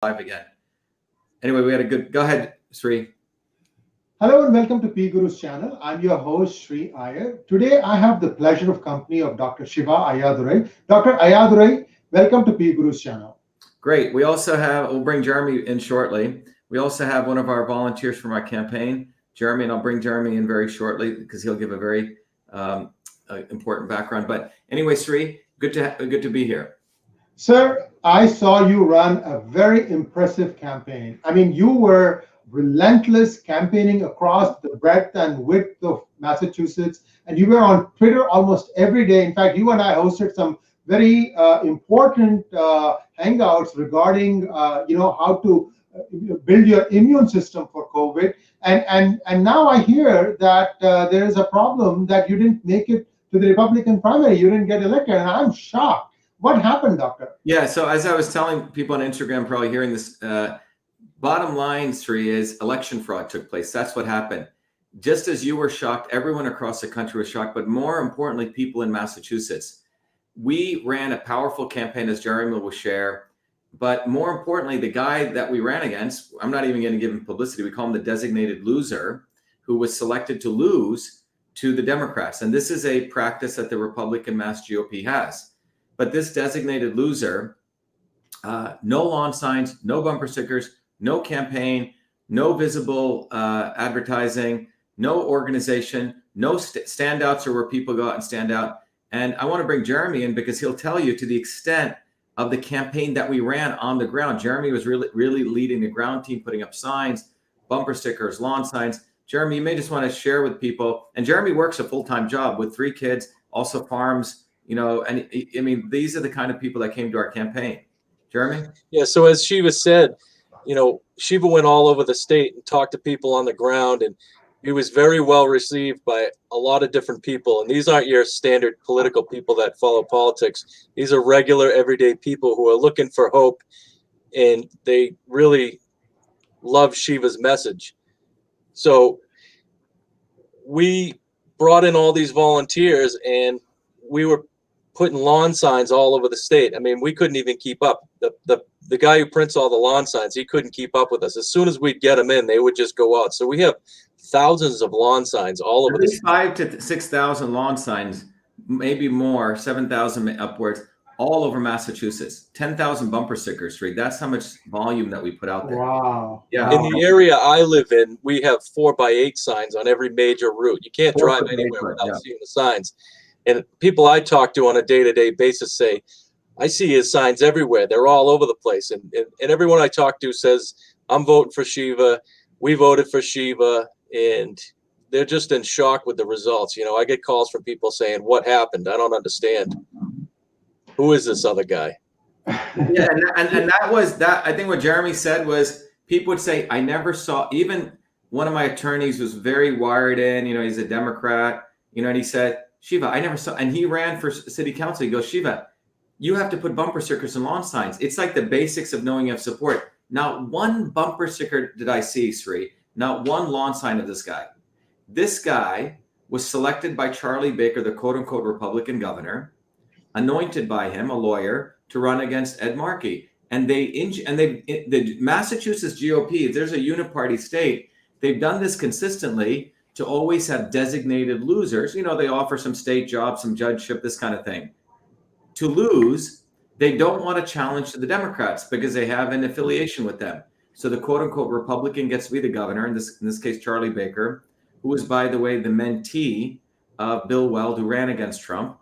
live again. Anyway, we had a good, go ahead, Sri. Hello and welcome to P Guru's channel. I'm your host, Sri Iyer. Today, I have the pleasure of company of Dr. Shiva Ayadurai. Dr. Ayadurai, welcome to P Guru's channel. Great. We also have, we'll bring Jeremy in shortly. We also have one of our volunteers from our campaign, Jeremy, and I'll bring Jeremy in very shortly because he'll give a very important background. But anyway, Sri, good to be here. Sir, I saw you run a very impressive campaign. I mean, you were relentless campaigning across the breadth and width of Massachusetts, and you were on Twitter almost every day. In fact, you and I hosted some very important hangouts regarding how to build your immune system for COVID. And now I hear that there is a problem that you didn't make it to the Republican primary. You didn't get elected, and I'm shocked. What happened, Doctor? Yeah, so as I was telling people on Instagram, probably hearing this, bottom line, Sri, is election fraud took place. That's what happened. Just as you were shocked, everyone across the country was shocked, but more importantly, people in Massachusetts. We ran a powerful campaign, as Jeremy will share, but more importantly, the guy that we ran against, I'm not even going to give him publicity, we call him the designated loser, who was selected to lose to the Democrats. And this is a practice that the Republican Mass GOP has. But this designated loser, no lawn signs, no bumper stickers, no campaign, no visible advertising, no organization, no standouts or where people go out and stand out. And I want to bring Jeremy in because he'll tell you to the extent of the campaign that we ran on the ground. Jeremy was really leading the ground team, putting up signs, bumper stickers, lawn signs. Jeremy, you may just want to share with people. And Jeremy works a full-time job with 3 kids, also farms. And I mean, these are the kind of people that came to our campaign. Jeremy? Yeah, so as Shiva said, Shiva went all over the state and talked to people on the ground, and he was very well received by a lot of different people. And these aren't your standard political people that follow politics. These are regular, everyday people who are looking for hope, and they really love Shiva's message. So we brought in all these volunteers, and we were putting lawn signs all over the state. I mean, we couldn't even keep up. The guy who prints all the lawn signs, he couldn't keep up with us. As soon as we'd get them in, they would just go out. So we have thousands of lawn signs all over the state. 5,000 to 6,000 lawn signs, maybe more, 7,000 upwards, all over Massachusetts. 10,000 bumper stickers, Sri. That's how much volume that we put out there. Wow. Yeah. In the area I live in, we have 4x8 signs on every major route. You can't drive anywhere without seeing the signs. And people I talk to on a day-to-day basis say, I see his signs everywhere. They're all over the place. And everyone I talk to says, I'm voting for Shiva. We voted for Shiva. And they're just in shock with the results. I get calls from people saying, what happened? I don't understand. Who is this other guy? Yeah, and that was that. I think what Jeremy said was people would say, I never saw, even one of my attorneys was very wired in, he's a Democrat, and he said, Shiva, I never saw, and he ran for city council. He goes, Shiva, you have to put bumper stickers and lawn signs. It's like the basics of knowing you have support. Not one bumper sticker did I see, Sri. Not one lawn sign of this guy. This guy was selected by Charlie Baker, the quote unquote Republican governor, anointed by him, a lawyer, to run against Ed Markey. And the Massachusetts GOP, if there's a Uni-Party state, they've done this consistently to always have designated losers. They offer some state jobs, some judgeship, this kind of thing. To lose, they don't want to challenge to the Democrats because they have an affiliation with them. So the quote unquote Republican gets to be the governor, in this case, Charlie Baker, who is, by the way, the mentee of Bill Weld, who ran against Trump,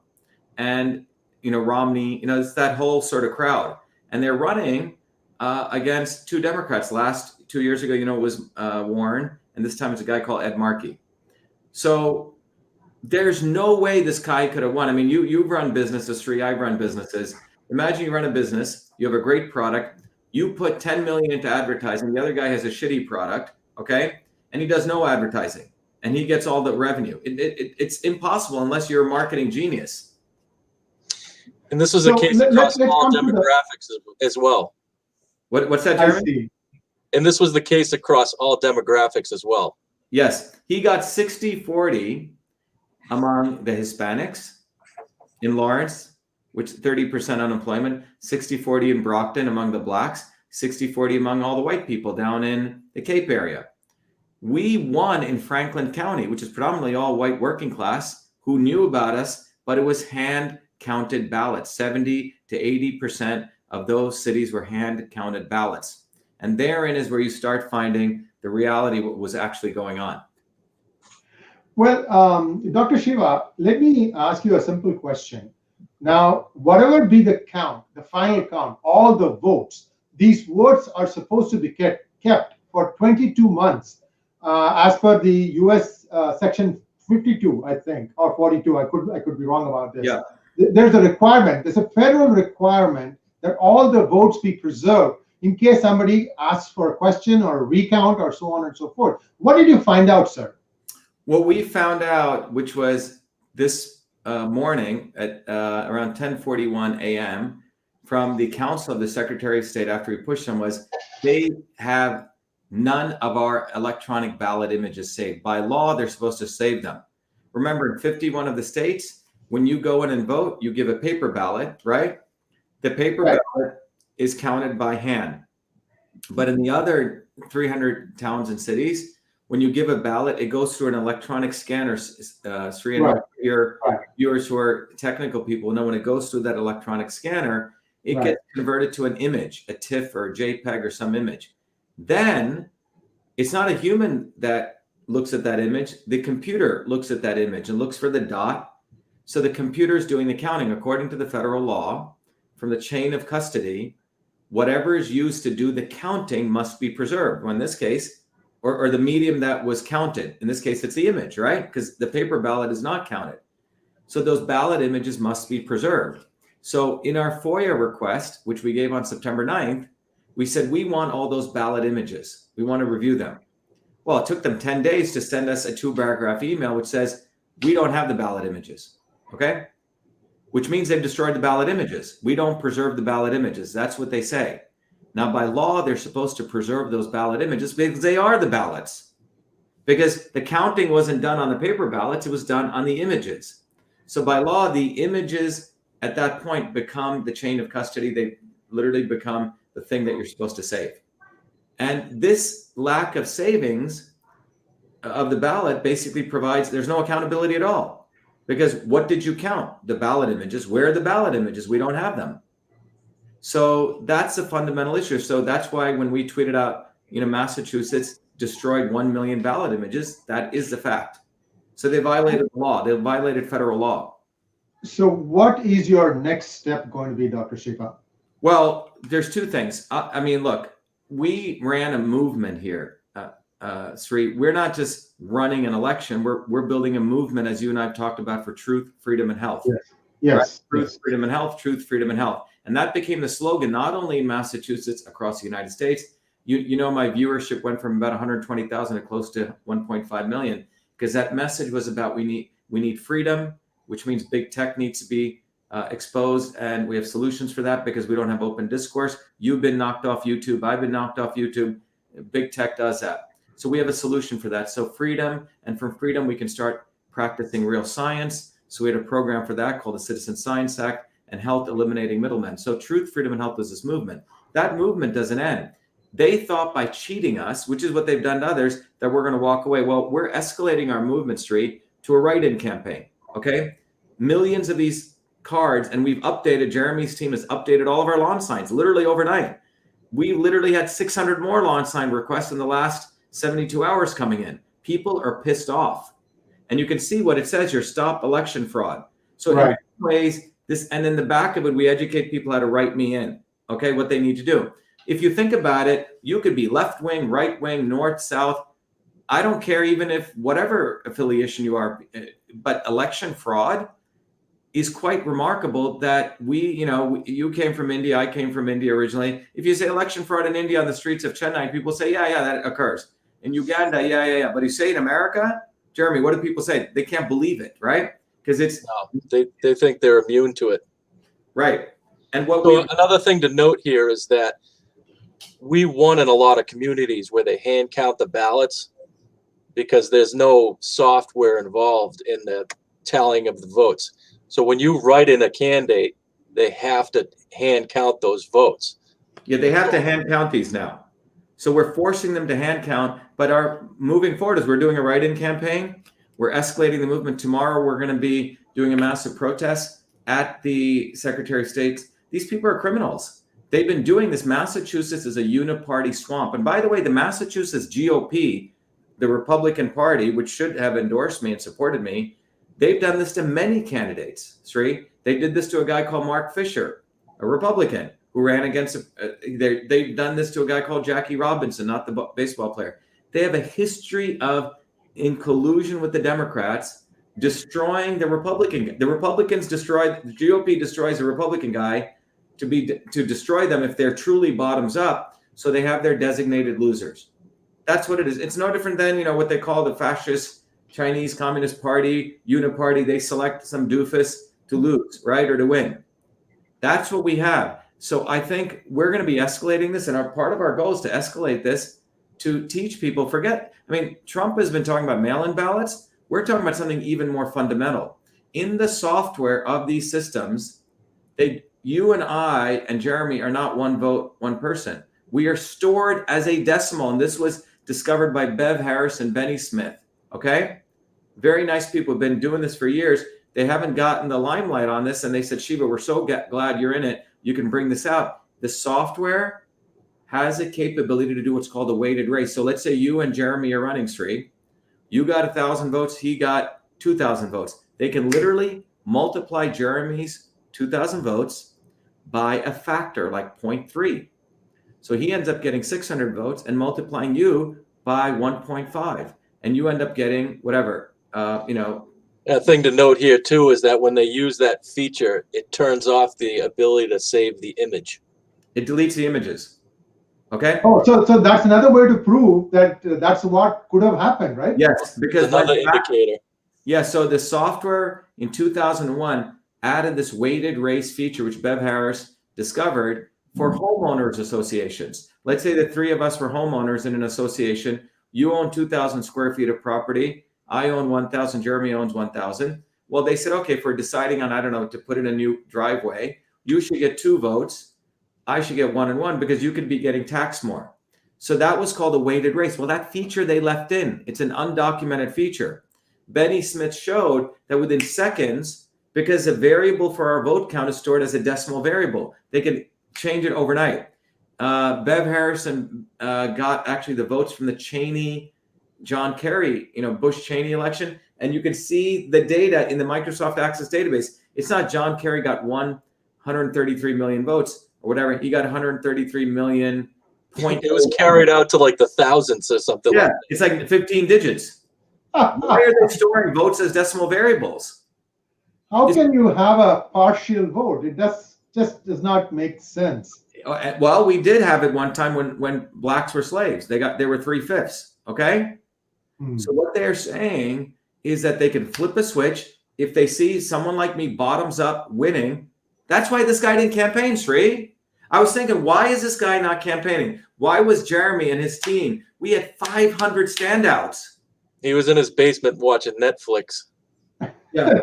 and, Romney, it's that whole sort of crowd. And they're running against 2 Democrats. 2 years ago, it was Warren, and this time it's a guy called Ed Markey. So there's no way this guy could have won. I mean, you've run businesses, Sri, I've run businesses. Imagine you run a business, you have a great product, you put 10 million into advertising, the other guy has a shitty product, okay? And he does no advertising, and he gets all the revenue. It's impossible unless you're a marketing genius. And this was a case across all demographics as well. What's that, Jeremy? And this was the case across all demographics as well. Yes, he got 60-40 among the Hispanics in Lawrence, which 30% unemployment, 60-40 in Brockton among the blacks, 60-40 among all the white people down in the Cape area. We won in Franklin County, which is predominantly all white working class who knew about us, but it was hand counted ballots. 70 to 80% of those cities were hand counted ballots. And therein is where you start finding the reality of what was actually going on. Well, Dr. Shiva, let me ask you a simple question. Now, whatever be the count, the final count, all the votes, these votes are supposed to be kept for 22 months, as per the U.S. Section 52, I think, or 42. I could be wrong about this. Yeah. There's a requirement. There's a federal requirement that all the votes be preserved in case somebody asks for a question or a recount or so on and so forth. What did you find out, sir? What we found out, which was this morning at around 10:41 a.m. from the Council of the Secretary of State after we pushed them, was they have none of our electronic ballot images saved. By law, they're supposed to save them. Remember, in 51 of the states, when you go in and vote, you give a paper ballot, right? The paper ballot is counted by hand. But in the other 300 towns and cities, when you give a ballot, it goes through an electronic scanner. Sri, and your viewers who are technical people know when it goes through that electronic scanner, it gets converted to an image, a TIFF or a JPEG or some image. Then it's not a human that looks at that image. The computer looks at that image and looks for the dot. So the computer is doing the counting according to the federal law. From the chain of custody, whatever is used to do the counting must be preserved. Well, in this case, or the medium that was counted. In this case, it's the image, right? Because the paper ballot is not counted. So those ballot images must be preserved. So in our FOIA request, which we gave on September 9th, we said, we want all those ballot images. We want to review them. Well, it took them 10 days to send us a 2-paragraph email, which says, we don't have the ballot images, okay? Which means they've destroyed the ballot images. We don't preserve the ballot images. That's what they say. Now, by law, they're supposed to preserve those ballot images because they are the ballots. Because the counting wasn't done on the paper ballots, it was done on the images. So by law, the images at that point become the chain of custody. They literally become the thing that you're supposed to save. And this lack of savings of the ballot basically provides, there's no accountability at all. Because what did you count? The ballot images. Where are the ballot images? We don't have them. So that's a fundamental issue. So that's why when we tweeted out, Massachusetts destroyed 1 million ballot images, that is the fact. So they violated the law. They violated federal law. So what is your next step going to be, Dr. Shiva? Well, there's two things. I mean, look, we ran a movement here, Sri. We're not just running an election. We're building a movement, as you and I have talked about, for truth, freedom, and health. Yes. Right? Truth, freedom, and health. Truth, freedom, and health. And that became the slogan, not only in Massachusetts, across the United States. You know, my viewership went from about 120,000 to close to 1.5 million, because that message was about we need freedom, which means big tech needs to be exposed, and we have solutions for that because we don't have open discourse. You've been knocked off YouTube. I've been knocked off YouTube. Big tech does that. So we have a solution for that. So freedom, and from freedom, we can start practicing real science. So we had a program for that called the Citizen Science Act, and health, eliminating middlemen. So truth, freedom, and health was this movement. That movement doesn't end. They thought by cheating us, which is what they've done to others, that we're going to walk away. Well, we're escalating our movement, Street, to a write-in campaign, okay? Millions of these cards, and we've updated, Jeremy's team has updated all of our lawn signs, literally overnight. We literally had 600 more lawn sign requests in the last 72 hours coming in. People are pissed off. And you can see what it says here, stop election fraud. So in many ways, this, and in the back of it, we educate people how to write me in, okay, what they need to do. If you think about it, you could be left wing, right wing, north, south. I don't care even if whatever affiliation you are, but election fraud is quite remarkable that you came from India, I came from India originally. If you say election fraud in India on the streets of Chennai, people say, yeah, that occurs. In Uganda, yeah. But you say in America, Jeremy, what do people say? They can't believe it, right? Because it's they think they're immune to it, right? And another thing to note here is that we won in a lot of communities where they hand count the ballots because there's no software involved in the tallying of the votes. So when you write in a candidate, they have to hand count those votes. Yeah, they have to hand count these now. So we're forcing them to hand count, but our moving forward is we're doing a write-in campaign. We're escalating the movement. Tomorrow, we're going to be doing a massive protest at the Secretary of State's. These people are criminals. They've been doing this. Massachusetts is a Uni-Party swamp. And by the way, the Massachusetts GOP, the Republican Party, which should have endorsed me and supported me, they've done this to many candidates, Sri. They did this to a guy called Mark Fisher, a Republican, who ran against, they've done this to a guy called Jackie Robinson, not the baseball player. They have a history of, in collusion with the Democrats, destroying the Republican. The Republicans destroy, the GOP destroys a Republican guy to destroy them if they're truly bottoms up. So they have their designated losers. That's what it is. It's no different than, what they call the fascist Chinese Communist Party, Uni-Party. They select some doofus to lose, right? Or to win. That's what we have. So I think we're going to be escalating this. And part of our goal is to escalate this to teach people, Trump has been talking about mail-in ballots. We're talking about something even more fundamental. In the software of these systems, you and I and Jeremy are not one vote, one person. We are stored as a decimal. And this was discovered by Bev Harris and Benny Smith. Okay? Very nice people have been doing this for years. They haven't gotten the limelight on this. And they said, Shiva, we're so glad you're in it. You can bring this out. The software has a capability to do what's called a weighted race. So let's say you and Jeremy are running, Sri. You got 1,000 votes. He got 2,000 votes. They can literally multiply Jeremy's 2,000 votes by a factor like 0.3. So he ends up getting 600 votes and multiplying you by 1.5. And you end up getting whatever, A thing to note here too is that when they use that feature, it turns off the ability to save the image. It deletes the images. Okay. Oh, so that's another way to prove that that's what could have happened, right? Yes, because It's another indicator. Yeah. So the software in 2001 added this weighted race feature, which Bev Harris discovered for homeowners associations. Let's say the three of us were homeowners in an association. You own 2,000 square feet of property. I own 1,000. Jeremy owns 1,000. Well, they said, okay, if we're deciding on, to put in a new driveway, you should get 2 votes. I should get 1 and 1 because you could be getting taxed more. So that was called a weighted race. Well, that feature they left in. It's an undocumented feature. Benny Smith showed that within seconds, because a variable for our vote count is stored as a decimal variable, they can change it overnight. Bev Harrison got actually the votes from the Cheney, John Kerry, Bush Cheney election. And you can see the data in the Microsoft Access database. It's not John Kerry got 133 million votes or whatever. He got 133 million. It was carried out to like the thousands or something. Yeah, like that. it's like 15 digits. Why are they storing votes as decimal variables? How can you have a partial vote? It just does not make sense. Well, we did have it one time when blacks were slaves. They were 3/5. Okay. So what they're saying is that they can flip a switch if they see someone like me bottoms up winning. That's why this guy didn't campaign, Sri. I was thinking, why is this guy not campaigning? Why was Jeremy and his team? We had 500 standouts. He was in his basement watching Netflix. Yeah.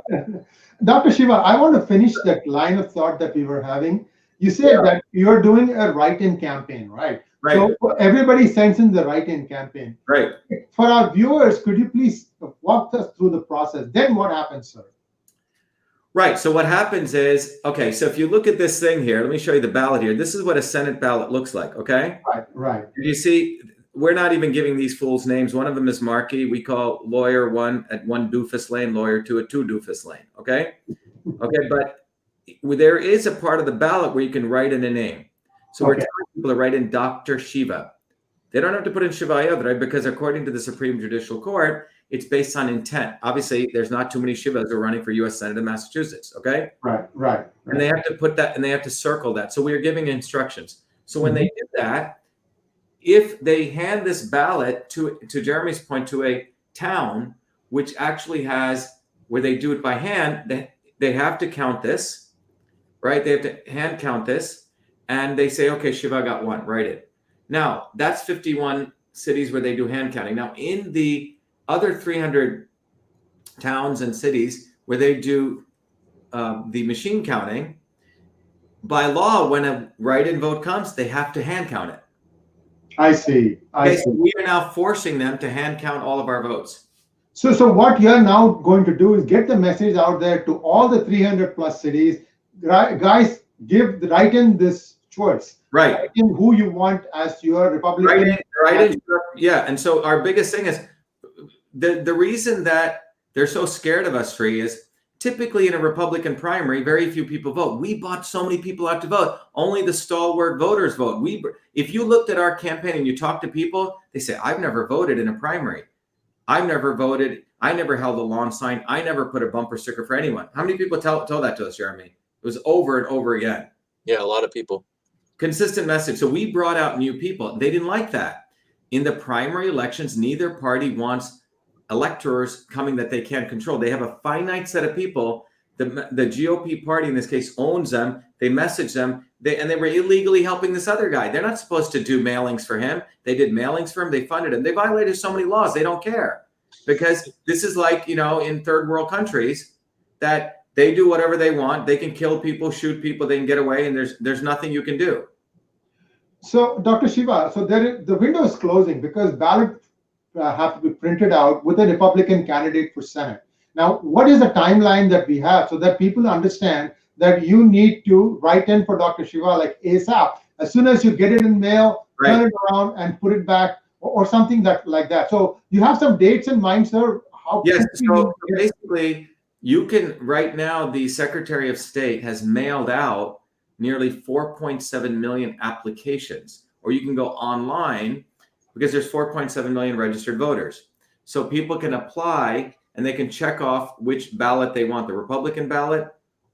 Dr. Shiva, I want to finish that line of thought that we were having. You said that you're doing a write-in campaign, right? Right. So everybody sends in the write-in campaign. Right. For our viewers, could you please walk us through the process? Then what happens, sir? Right. So what happens is, okay, so if you look at this thing here, let me show you the ballot here. This is what a Senate ballot looks like, okay? Right. You see, we're not even giving these fools names. One of them is Markey. We call lawyer 1 at 1 doofus lane, lawyer 2 at 2 doofus lane, okay? Okay, but there is a part of the ballot where you can write in a name. So we're telling people to write in Dr.SHIVA. They don't have to put in Shiva, right? Because according to the Supreme Judicial Court, it's based on intent. Obviously, there's not too many Shivas who are running for U.S. Senate in Massachusetts, okay? Right. And they have to put that, and they have to circle that. So we are giving instructions. So when they do that, if they hand this ballot to Jeremy's point, to a town, which actually has, where they do it by hand, they have to count this, right? They have to hand count this, and they say, okay, Shiva got 1, write it. Now, that's 51 cities where they do hand counting. Now, in the other 300 towns and cities where they do the machine counting, by law, when a write-in vote comes, they have to hand count it. I see. Okay, so we are now forcing them to hand count all of our votes. So what you're now going to do is get the message out there to all the 300 plus cities. Guys, write-in this choice. Right. Write-in who you want as your Republican. Write-in, yeah. And so our biggest thing is the reason that they're so scared of us, Sri, is typically in a Republican primary, very few people vote. We bought so many people out to vote. Only the stalwart voters vote. If you looked at our campaign and you talk to people, they say, I've never voted in a primary. I've never voted. I never held a lawn sign. I never put a bumper sticker for anyone. How many people tell that to us, Jeremy? It was over and over again. Yeah, a lot of people. Consistent message. So we brought out new people. They didn't like that. In the primary elections, neither party wants electors coming that they can't control. They have a finite set of people. The GOP party, in this case, owns them. They message them. And they were illegally helping this other guy. They're not supposed to do mailings for him. They did mailings for him. They funded him. They violated so many laws. They don't care, because this is like, in third world countries that they do whatever they want. They can kill people, shoot people. They can get away, and there's nothing you can do. So, Dr. Shiva, so the window is closing because ballots have to be printed out with a Republican candidate for Senate. Now, what is the timeline that we have so that people understand that you need to write in for Dr. Shiva like ASAP? As soon as you get it in mail, right, turn it around and put it back, or something like that. So you have some dates in mind, sir? Yes. So basically, you can right now, the Secretary of State has mailed out nearly 4.7 million applications, or you can go online because there's 4.7 million registered voters. So people can apply and they can check off which ballot they want, the Republican ballot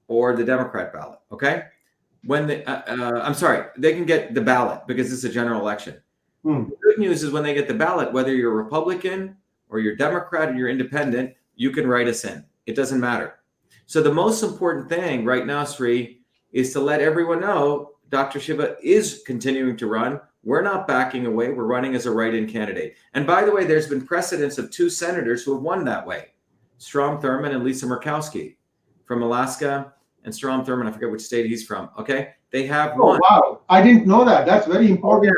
or the Democrat ballot. Okay. I'm sorry, they can get the ballot because it's a general election. The good news is when they get the ballot, whether you're Republican or you're Democrat or you're independent, you can write us in. It doesn't matter. So the most important thing right now, Sri, is to let everyone know Dr. Shiva is continuing to run. We're not backing away. We're running as a write-in candidate. And by the way, there's been precedents of 2 senators who have won that way. Strom Thurmond and Lisa Murkowski from Alaska, and Strom Thurmond, I forget which state he's from. Okay. They have won. Wow. I didn't know that. That's very important.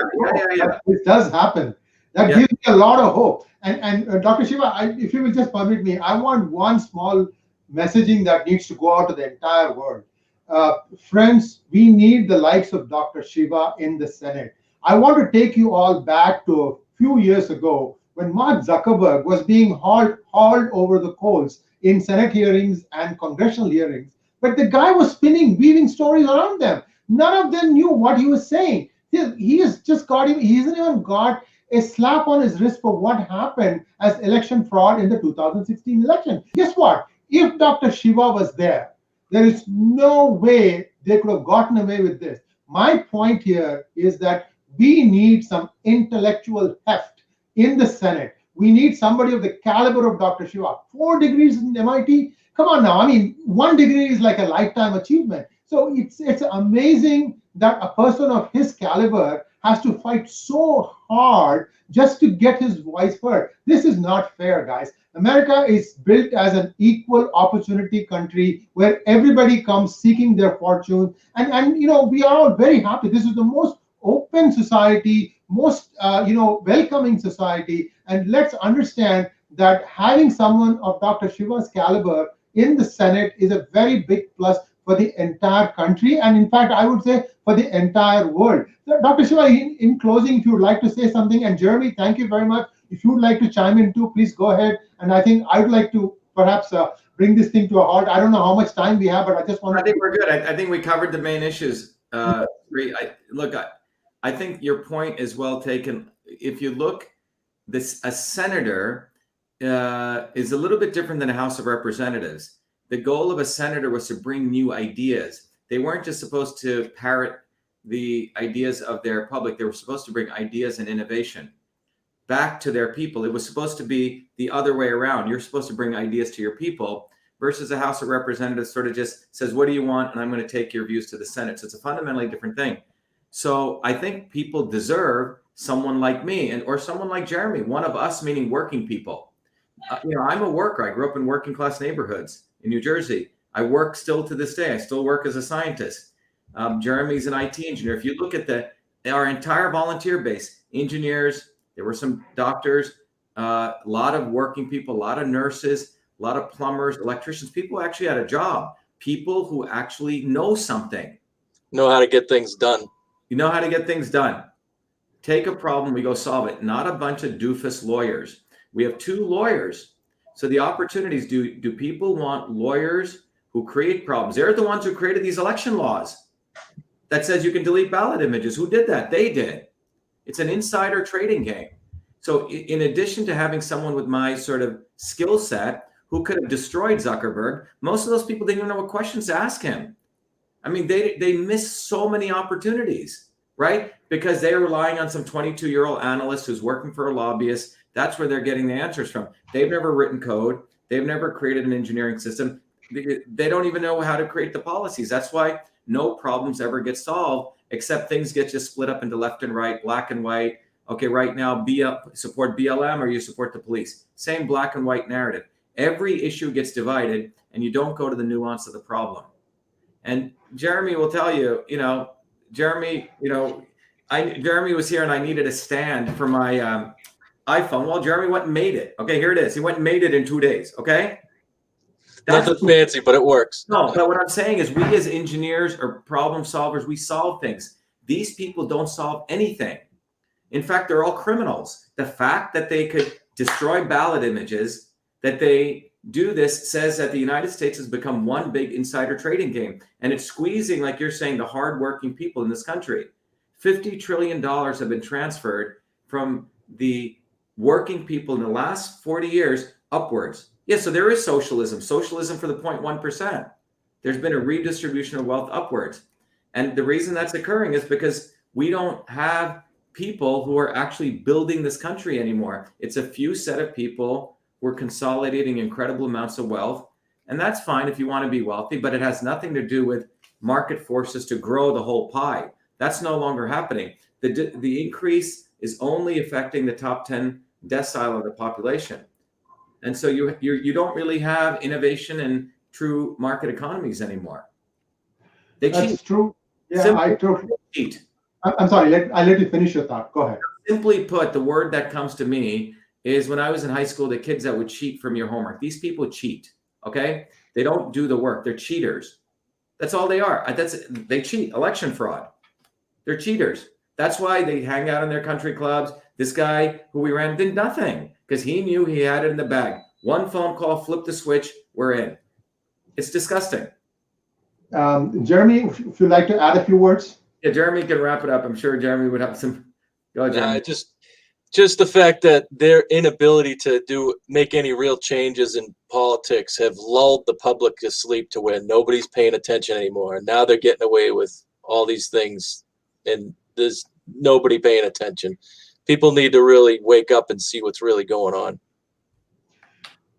Yeah. It does happen. That gives me a lot of hope. And Dr. Shiva, if you will just permit me, I want one small messaging that needs to go out to the entire world. Friends, we need the likes of Dr. Shiva in the Senate. I want to take you all back to a few years ago when Mark Zuckerberg was being hauled over the coals in Senate hearings and congressional hearings. But the guy was weaving stories around them. None of them knew what he was saying. He hasn't even got a slap on his wrist for what happened as election fraud in the 2016 election. Guess what? If Dr. Shiva was there is no way they could have gotten away with this. My point here is that we need some intellectual heft in the Senate. We need somebody of the caliber of Dr. Shiva. 4 degrees in MIT. Come on now. I mean, 1 degree is like a lifetime achievement. So it's amazing that a person of his caliber has to fight so hard just to get his voice heard. This is not fair, guys. America is built as an equal opportunity country where everybody comes seeking their fortune. And we are all very happy. This is the most open society, most welcoming society. And let's understand that having someone of Dr. Shiva's caliber in the Senate is a very big plus for the entire country, and in fact, I would say for the entire world. So, Dr. Shiva, in closing, if you would like to say something, and Jeremy, thank you very much. If you would like to chime in too, please go ahead. And I think I would like to perhaps bring this thing to a halt. I don't know how much time we have, but I just want to. I think we're good. I think we covered the main issues. I think your point is well taken. If you look, a senator is a little bit different than a House of Representatives. The goal of a senator was to bring new ideas. They weren't just supposed to parrot the ideas of their public. They were supposed to bring ideas and innovation back to their people. It was supposed to be the other way around. You're supposed to bring ideas to your people versus a House of Representatives sort of just says, what do you want? And I'm going to take your views to the Senate. So it's a fundamentally different thing. So I think people deserve someone like me or someone like Jeremy, one of us, meaning working people. I'm a worker. I grew up in working class neighborhoods in New Jersey. I work still to this day. I still work as a scientist. Jeremy's an IT engineer. If you look at our entire volunteer base, engineers, there were some doctors, a lot of working people, a lot of nurses, a lot of plumbers, electricians, people who actually had a job, people who actually know something. Know how to get things done. You know how to get things done. Take a problem, we go solve it. Not a bunch of doofus lawyers. We have 2 lawyers. So the opportunities, do people want lawyers who create problems? They're the ones who created these election laws that says you can delete ballot images. Who did that? They did. It's an insider trading game. So in addition to having someone with my sort of skill set who could have destroyed Zuckerberg, most of those people didn't even know what questions to ask him. I mean, they missed so many opportunities, right? Because they're relying on some 22-year-old analyst who's working for a lobbyist. That's where they're getting the answers from. They've never written code. They've never created an engineering system. They don't even know how to create the policies. That's why no problems ever get solved, except things get just split up into left and right, black and white. Okay, right now, support BLM or you support the police. Same black and white narrative. Every issue gets divided and you don't go to the nuance of the problem. And Jeremy will tell you, Jeremy was here and I needed a stand for my iPhone. Well, Jeremy went and made it. Okay, here it is. He went and made it in 2 days. Okay. Nothing fancy, but it works. No, but what I'm saying is we as engineers or problem solvers, we solve things. These people don't solve anything. In fact, they're all criminals. The fact that they could destroy ballot images, that they do this, says that the United States has become one big insider trading game. And it's squeezing, like you're saying, the hardworking people in this country. $50 trillion have been transferred from the working people in the last 40 years upwards. Yeah, so there is socialism for the 0.1%. There's been a redistribution of wealth upwards. And the reason that's occurring is because we don't have people who are actually building this country anymore. It's a few set of people who are consolidating incredible amounts of wealth. And that's fine if you want to be wealthy, but it has nothing to do with market forces to grow the whole pie. That's no longer happening. The increase is only affecting the top 10 decile of the population. And so you don't really have innovation and true market economies anymore. They cheat. That's true. Yeah, Simply I totally cheat. I'm sorry. I'll let you finish your thought. Go ahead. Simply put, the word that comes to me is when I was in high school, the kids that would cheat from your homework. These people cheat. Okay, they don't do the work. They're cheaters. That's all they are. They cheat. Election fraud. They're cheaters. That's why they hang out in their country clubs. This guy who we ran did nothing because he knew he had it in the bag. One phone call, flip the switch, we're in. It's disgusting. Jeremy, if you'd like to add a few words. Yeah, Jeremy can wrap it up. I'm sure Jeremy would have some. Go ahead, Jeremy. Just the fact that their inability to make any real changes in politics have lulled the public to sleep to where nobody's paying attention anymore. And now they're getting away with all these things and there's nobody paying attention. People need to really wake up and see what's really going on.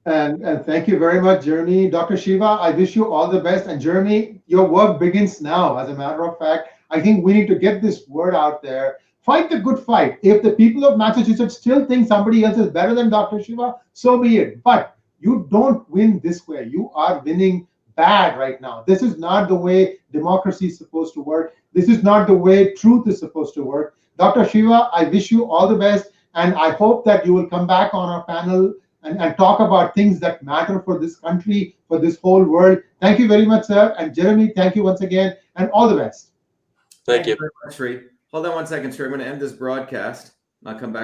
And thank you very much, Jeremy. Dr. Shiva, I wish you all the best. And Jeremy, your work begins now. As a matter of fact, I think we need to get this word out there. Fight the good fight. If the people of Massachusetts still think somebody else is better than Dr. Shiva, so be it. But you don't win this way. You are winning bad right now. This is not the way democracy is supposed to work. This is not the way truth is supposed to work. Dr. Shiva, I wish you all the best. And I hope that you will come back on our panel and talk about things that matter for this country, for this whole world. Thank you very much, sir. And Jeremy, thank you once again, and all the best. Thank you very much, Sri. Hold on one second, Sri. I'm going to end this broadcast. I'll come back.